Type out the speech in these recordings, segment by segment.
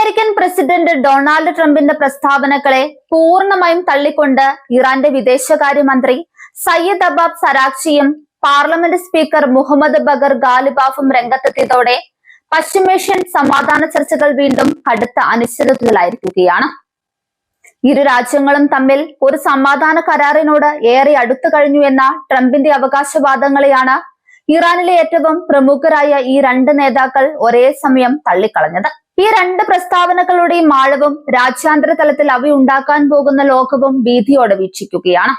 American president Donald ട്രംപിന്റെ പ്രസ്താവനകളെ പൂർണ്ണമായും തള്ളിക്കൊണ്ട് ഇറാന്റെ വിദേശകാര്യമന്ത്രി സയ്യിദ് അബ്ബാസ് അറാഗ്ചിയും പാർലമെന്റ് സ്പീക്കർ മുഹമ്മദ് ബഗർ ഗാലിബാഫും രംഗത്തെത്തിയതോടെ പശ്ചിമേഷ്യൻ സമാധാന ചർച്ചകൾ വീണ്ടും കടുത്ത അനിശ്ചിതത്വത്തിലായിരിക്കുകയാണ്. ഇരു രാജ്യങ്ങളും തമ്മിൽ ഒരു സമാധാന കരാറിനോട് ഏറെ അടുത്തു കഴിഞ്ഞു എന്ന ട്രംപിന്റെ അവകാശവാദങ്ങളെയാണ് ഇറാനിലെ ഏറ്റവും പ്രമുഖരായ ഈ രണ്ട് നേതാക്കൾ ഒരേ സമയം തള്ളിക്കളഞ്ഞത്. ഈ രണ്ട് പ്രസ്താവനകളുടെയും ആഴവും രാജ്യാന്തര തലത്തിൽ അവയുണ്ടാക്കാൻ പോകുന്ന ലോകവും ഭീതിയോടെ വീക്ഷിക്കുകയാണ്.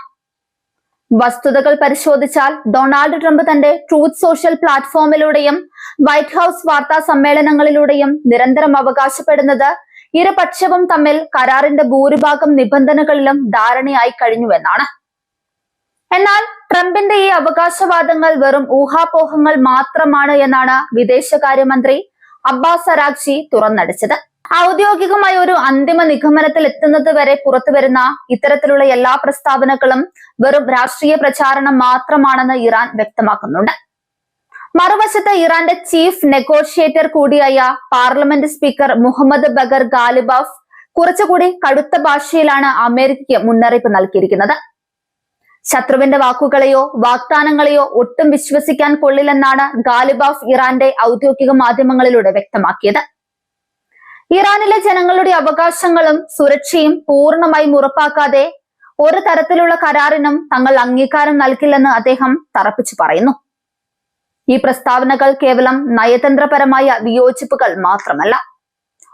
വസ്തുതകൾ പരിശോധിച്ചാൽ ഡൊണാൾഡ് ട്രംപ് തന്റെ ട്രൂത്ത് സോഷ്യൽ പ്ലാറ്റ്ഫോമിലൂടെയും വൈറ്റ് ഹൌസ് വാർത്താ സമ്മേളനങ്ങളിലൂടെയും നിരന്തരം അവകാശപ്പെടുന്നത് ഇരുപക്ഷവും തമ്മിൽ കരാറിന്റെ ഭൂരിഭാഗം നിബന്ധനകളിലും ധാരണയായി കഴിഞ്ഞുവെന്നാണ്. എന്നാൽ ട്രംപിന്റെ ഈ അവകാശവാദങ്ങൾ വെറും ഊഹാപോഹങ്ങൾ മാത്രമാണ് എന്നാണ് വിദേശകാര്യമന്ത്രി അബ്ബാസ് അറാഗ്ചി തുറന്നടിച്ചത്. ഔദ്യോഗികമായ ഒരു അന്തിമ നിഗമനത്തിൽ എത്തുന്നത് വരെ പുറത്തുവരുന്ന ഇത്തരത്തിലുള്ള എല്ലാ പ്രസ്താവനകളും വെറും രാഷ്ട്രീയ പ്രചാരണം മാത്രമാണെന്ന് ഇറാൻ വ്യക്തമാക്കുന്നുണ്ട്. മറുവശത്ത് ഇറാന്റെ ചീഫ് നെഗോഷിയേറ്റർ കൂടിയായ parliament speaker Mohammad bugger Ghalibaf കുറച്ചുകൂടി കടുത്ത ഭാഷയിലാണ് അമേരിക്കയ്ക്ക് മുന്നറിയിപ്പ് നൽകിയിരിക്കുന്നത്. ശത്രുവിന്റെ വാക്കുകളെയോ വാഗ്ദാനങ്ങളെയോ ഒട്ടും വിശ്വസിക്കാൻ കൊള്ളില്ലെന്നാണ് ഗാലിബാഫ് ഇറാന്റെ ഔദ്യോഗിക മാധ്യമങ്ങളിലൂടെ വ്യക്തമാക്കിയത്. ഇറാനിലെ ജനങ്ങളുടെ അവകാശങ്ങളും സുരക്ഷയും പൂർണ്ണമായും ഉറപ്പാക്കാതെ ഒരു തരത്തിലുള്ള കരാറിനും തങ്ങൾ അംഗീകാരം നൽകില്ലെന്ന് അദ്ദേഹം തറപ്പിച്ചു പറയുന്നു. ഈ പ്രസ്താവനകൾ കേവലം നയതന്ത്രപരമായ വിയോജിപ്പുകൾ മാത്രമല്ല,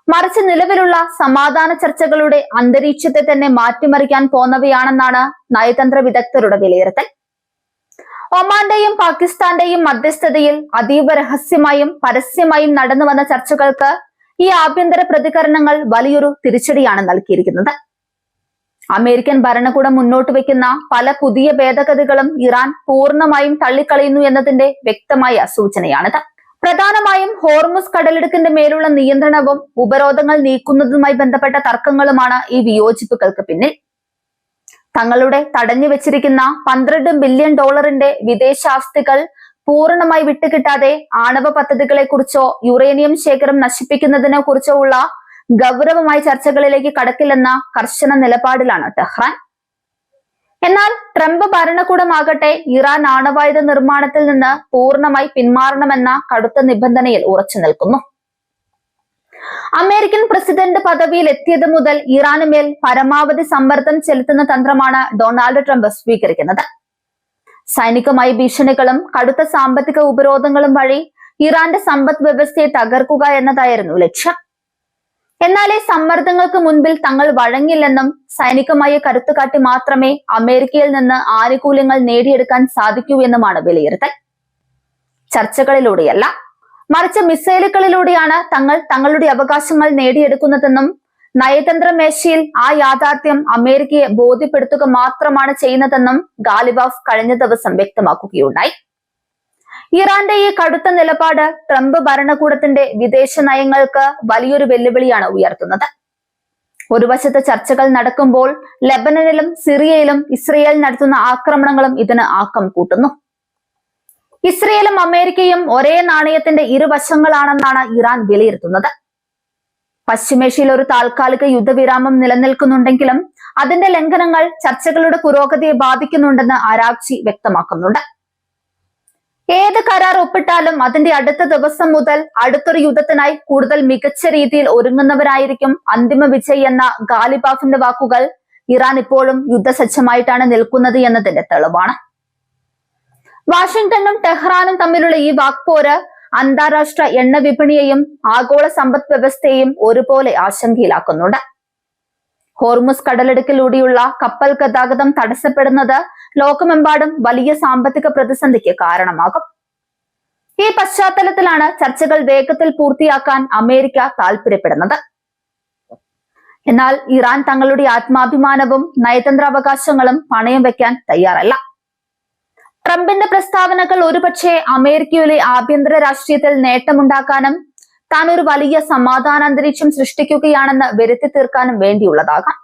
മറിച്ച് നിലവിലുള്ള സമാധാന ചർച്ചകളുടെ അന്തരീക്ഷത്തെ തന്നെ മാറ്റിമറിക്കാൻ പോന്നവയാണെന്നാണ് നയതന്ത്ര വിദഗ്ധരുടെ വിലയിരുത്തൽ. ഒമാന്റെയും പാകിസ്ഥാന്റെയും മധ്യസ്ഥതയിൽ അതീവ രഹസ്യമായും പരസ്യമായും നടന്നു വന്ന ചർച്ചകൾക്ക് ഈ ആഭ്യന്തര പ്രതികരണങ്ങൾ വലിയൊരു തിരിച്ചടിയാണ് നൽകിയിരിക്കുന്നത്. അമേരിക്കൻ ഭരണകൂടം മുന്നോട്ട് വയ്ക്കുന്ന പല പുതിയ ഭേദഗതികളും ഇറാൻ പൂർണ്ണമായും തള്ളിക്കളയുന്നു എന്നതിന്റെ വ്യക്തമായ സൂചനയാണിത്. പ്രധാനമായും ഹോർമുസ് കടലിടുക്കിന്റെ മേലുള്ള നിയന്ത്രണവും ഉപരോധങ്ങൾ നീക്കുന്നതുമായി ബന്ധപ്പെട്ട തർക്കങ്ങളുമാണ് ഈ വിയോജിപ്പുകൾക്ക് പിന്നിൽ. തങ്ങളുടെ തടഞ്ഞു വെച്ചിരിക്കുന്ന $12 ബില്യൺ വിദേശാസ്തികൾ പൂർണ്ണമായി വിട്ടുകിട്ടാതെ ആണവ പദ്ധതികളെ കുറിച്ചോ യുറേനിയം ശേഖരം നശിപ്പിക്കുന്നതിനെ കുറിച്ചോ ഉള്ള ഗൗരവമായ ചർച്ചകളിലേക്ക് കടക്കില്ലെന്ന കർശന നിലപാടിലാണ് ടെഹ്റാൻ. എന്നാൽ ട്രംപ് ഭരണകൂടമാകട്ടെ ഇറാൻ ആണവായുധ നിർമ്മാണത്തിൽ നിന്ന് പൂർണ്ണമായി പിന്മാറണമെന്ന കടുത്ത നിബന്ധനയിൽ ഉറച്ചു നിൽക്കുന്നു. അമേരിക്കൻ പ്രസിഡന്റ് പദവിയിൽ എത്തിയത് മുതൽ ഇറാന് മേൽ പരമാവധി സമ്മർദ്ദം ചെലുത്തുന്ന തന്ത്രമാണ് ഡൊണാൾഡ് ട്രംപ് സ്വീകരിക്കുന്നത്. സൈനികമായ ഭീഷണികളും കടുത്ത സാമ്പത്തിക ഉപരോധങ്ങളും വഴി ഇറാന്റെ സമ്പദ് വ്യവസ്ഥയെ തകർക്കുക എന്നതായിരുന്നു ലക്ഷ്യം. എന്നാൽ ഈ സമ്മർദ്ദങ്ങൾക്ക് മുൻപിൽ തങ്ങൾ വഴങ്ങില്ലെന്നും സൈനികമായ കരുത്തുകാട്ടി മാത്രമേ അമേരിക്കയിൽ നിന്ന് ആനുകൂല്യങ്ങൾ നേടിയെടുക്കാൻ സാധിക്കൂ എന്നുമാണ് വിലയിരുത്തൽ. ചർച്ചകളിലൂടെയല്ല, മറിച്ച് മിസൈലുകളിലൂടെയാണ് തങ്ങൾ തങ്ങളുടെ അവകാശങ്ങൾ നേടിയെടുക്കുന്നതെന്നും നയതന്ത്ര മേശയിൽ ആ യാഥാർത്ഥ്യം അമേരിക്കയെ ബോധ്യപ്പെടുത്തുക മാത്രമാണ് ചെയ്യുന്നതെന്നും ഗാലിബാഫ് കഴിഞ്ഞ ദിവസം വ്യക്തമാക്കുകയുണ്ടായി. ഇറാന്റെ ഈ കടുത്ത നിലപാട് ട്രംപ് ഭരണകൂടത്തിന്റെ വിദേശ നയങ്ങൾക്ക് വലിയൊരു വെല്ലുവിളിയാണ് ഉയർത്തുന്നത്. ഒരു വശത്ത് ചർച്ചകൾ നടക്കുമ്പോൾ ലെബനനിലും സിറിയയിലും ഇസ്രയേൽ നടത്തുന്ന ആക്രമണങ്ങളും ഇതിന് ആക്കം കൂട്ടുന്നു. ഇസ്രയേലും അമേരിക്കയും ഒരേ നാണയത്തിന്റെ ഇരുവശങ്ങളാണെന്നാണ് ഇറാൻ വിലയിരുത്തുന്നത്. പശ്ചിമേഷ്യയിൽ ഒരു താൽക്കാലിക യുദ്ധവിരാമം നിലനിൽക്കുന്നുണ്ടെങ്കിലും അതിന്റെ ലംഘനങ്ങൾ ചർച്ചകളുടെ പുരോഗതിയെ ബാധിക്കുന്നുണ്ടെന്ന് അറാഗ്ചി വ്യക്തമാക്കുന്നുണ്ട്. ഏത് കരാർ ഒപ്പിട്ടാലും അതിന്റെ അടുത്ത ദിവസം മുതൽ അടുത്തൊരു യുദ്ധത്തിനായി കൂടുതൽ മികച്ച രീതിയിൽ ഒരുങ്ങുന്നവരായിരിക്കും അന്തിമ വിജയി എന്ന ഗാലിബാഫിന്റെ വാക്കുകൾ ഇറാൻ ഇപ്പോഴും യുദ്ധസജ്ജമായിട്ടാണ് നിൽക്കുന്നത് എന്നതിന്റെ തെളിവാണ്. വാഷിംഗ്ടണും ടെഹ്റാനും തമ്മിലുള്ള ഈ വാക്പോര് അന്താരാഷ്ട്ര എണ്ണ വിപണിയെയും ആഗോള സമ്പദ് വ്യവസ്ഥയെയും ഒരുപോലെ ആശങ്കയിലാക്കുന്നുണ്ട്. ഹോർമുസ് കടലിടുക്കിലൂടെയുള്ള കപ്പൽ ഗതാഗതം തടസ്സപ്പെടുന്നത് ലോകമെമ്പാടും വലിയ സാമ്പത്തിക പ്രതിസന്ധിക്ക് കാരണമാകും. ഈ പശ്ചാത്തലത്തിലാണ് ചർച്ചകൾ വേഗത്തിൽ പൂർത്തിയാക്കാൻ അമേരിക്ക താൽപര്യപ്പെടുന്നത്. എന്നാൽ ഇറാൻ തങ്ങളുടെ ആത്മാഭിമാനവും നയതന്ത്ര അവകാശങ്ങളും പണയം വെക്കാൻ തയ്യാറല്ല. ട്രംപിന്റെ പ്രസ്താവനകൾ ഒരുപക്ഷെ അമേരിക്കയിലെ ആഭ്യന്തര രാഷ്ട്രീയത്തിൽ നേട്ടമുണ്ടാക്കാനും താൻ ഒരു വലിയ സമാധാനാന്തരീക്ഷം സൃഷ്ടിക്കുകയാണെന്ന് വരുത്തി തീർക്കാനും വേണ്ടിയുള്ളതാകാം.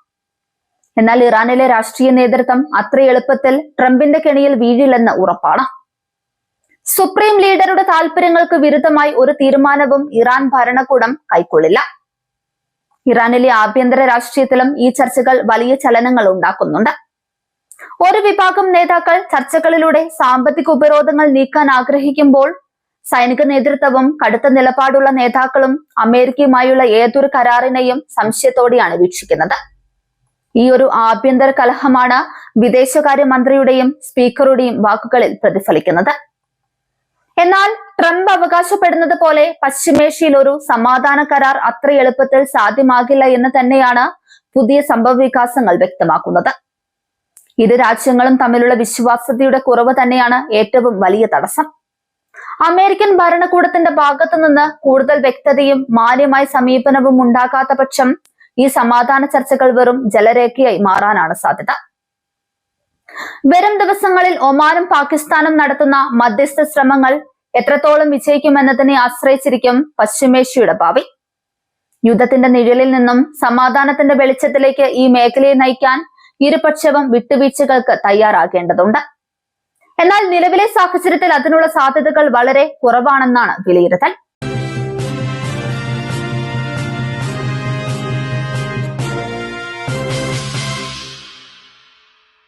എന്നാൽ ഇറാനിലെ രാഷ്ട്രീയ നേതൃത്വം അത്ര എളുപ്പത്തിൽ ട്രംപിന്റെ കെണിയിൽ വീഴില്ലെന്ന് ഉറപ്പാണ്. സുപ്രീം ലീഡറുടെ താൽപര്യങ്ങൾക്ക് വിരുദ്ധമായി ഒരു തീരുമാനവും ഇറാൻ ഭരണകൂടം കൈക്കൊള്ളില്ല. ഇറാനിലെ ആഭ്യന്തര രാഷ്ട്രീയത്തിലും ഈ ചർച്ചകൾ വലിയ ചലനങ്ങൾ ഉണ്ടാക്കുന്നുണ്ട്. ഒരു വിഭാഗം നേതാക്കൾ ചർച്ചകളിലൂടെ സാമ്പത്തിക ഉപരോധങ്ങൾ നീക്കാൻ ആഗ്രഹിക്കുമ്പോൾ സൈനിക നേതൃത്വവും കടുത്ത നിലപാടുള്ള നേതാക്കളും അമേരിക്കയുമായുള്ള ഏതൊരു കരാറിനെയും സംശയത്തോടെയാണ് വീക്ഷിക്കുന്നത്. ഈ ഒരു ആഭ്യന്തര കലഹമാണ് വിദേശകാര്യമന്ത്രിയുടെയും സ്പീക്കറുടെയും വാക്കുകളിൽ പ്രതിഫലിക്കുന്നത്. എന്നാൽ ട്രംപ് അവകാശപ്പെടുന്നത് പോലെ പശ്ചിമേഷ്യയിൽ ഒരു സമാധാന കരാർ അത്ര എളുപ്പത്തിൽ സാധ്യമാകില്ല എന്ന് തന്നെയാണ് പുതിയ സംഭവ വികാസങ്ങൾ വ്യക്തമാക്കുന്നത്. ഇരു രാജ്യങ്ങളും തമ്മിലുള്ള വിശ്വാസ്യതയുടെ കുറവ് തന്നെയാണ് ഏറ്റവും വലിയ തടസ്സം. അമേരിക്കൻ ഭരണകൂടത്തിന്റെ ഭാഗത്തു നിന്ന് കൂടുതൽ വ്യക്തതയും മാന്യമായ സമീപനവും ഉണ്ടാകാത്ത പക്ഷം ഈ സമാധാന ചർച്ചകൾ വെറും ജലരേഖയായി മാറാനാണ് സാധ്യത. വരും ദിവസങ്ങളിൽ ഒമാനും പാകിസ്ഥാനും നടത്തുന്ന മധ്യസ്ഥ ശ്രമങ്ങൾ എത്രത്തോളം വിജയിക്കുമെന്നതിനെ ആശ്രയിച്ചിരിക്കും പശ്ചിമേഷ്യയുടെ ഭാവി. യുദ്ധത്തിന്റെ നിഴലിൽ നിന്നും സമാധാനത്തിന്റെ വെളിച്ചത്തിലേക്ക് ഈ മേഖലയെ നയിക്കാൻ ഇരുപക്ഷവും വിട്ടുവീഴ്ചകൾക്ക് തയ്യാറാകേണ്ടതുണ്ട്. എന്നാൽ നിലവിലെ സാഹചര്യത്തിൽ അതിനുള്ള സാധ്യതകൾ വളരെ കുറവാണെന്നാണ് വിലയിരുത്തൽ.